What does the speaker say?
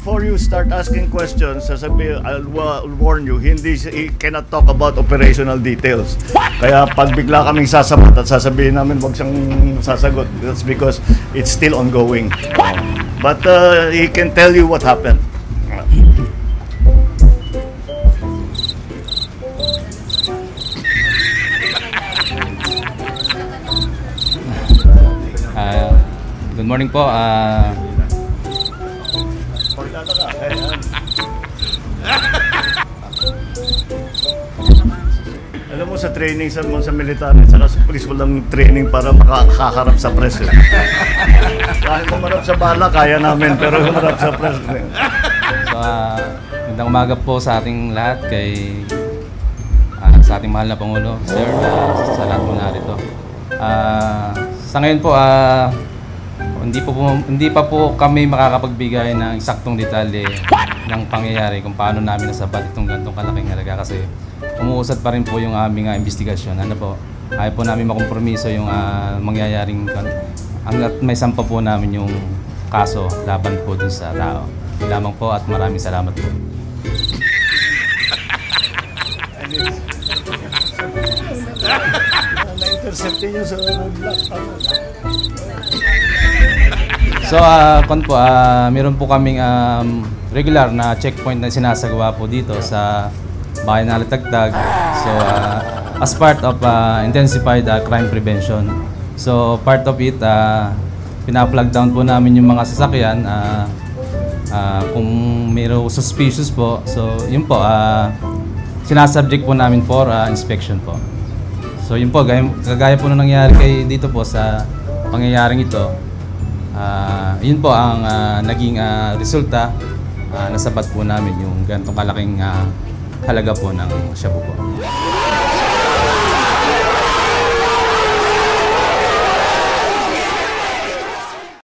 before you start asking questions, I'll warn you, he cannot talk about operational details. Kaya pag bigla kaming sasabat at sasabihin namin wag siyang sasagot, that's because it's still ongoing. But he can tell you what happened. Good morning po. Alam mo, sa training sa militar at saka sa police, walang training para makakaharap sa press. Kahit humarap sa bala, kaya namin, pero humarap sa press. So, magandang umaga po sa ating lahat, sa ating mahal na Pangulo, Sir, sa lahat mo narito. Sa ngayon po, hindi pa po kami makakapagbigay ng eksaktong detalye ng pangyayari kung paano namin nasabat itong ganitong kalaking halaga kasi umuusad pa rin po yung aming investigasyon. Ano po, ayaw po namin makompromiso yung mangyayaring hanggat may sampa po namin yung kaso laban po dun sa tao. Lamang po at maraming salamat po. Na-interceptin nyo sa roadblock. So, meron po kaming regular na checkpoint na sinasagawa po dito sa bayan na Latagtag. So, as part of intensified crime prevention. So, part of it, pina-flag down po namin yung mga sasakyan kung mayroong suspicious po. So, yun po, sinasubject po namin for inspection po. So, yun po, kagaya po na nangyari dito po sa pangyayaring ito. Yun po ang naging resulta, nasabat po namin yung ganitong kalaking halaga po ng shabu po.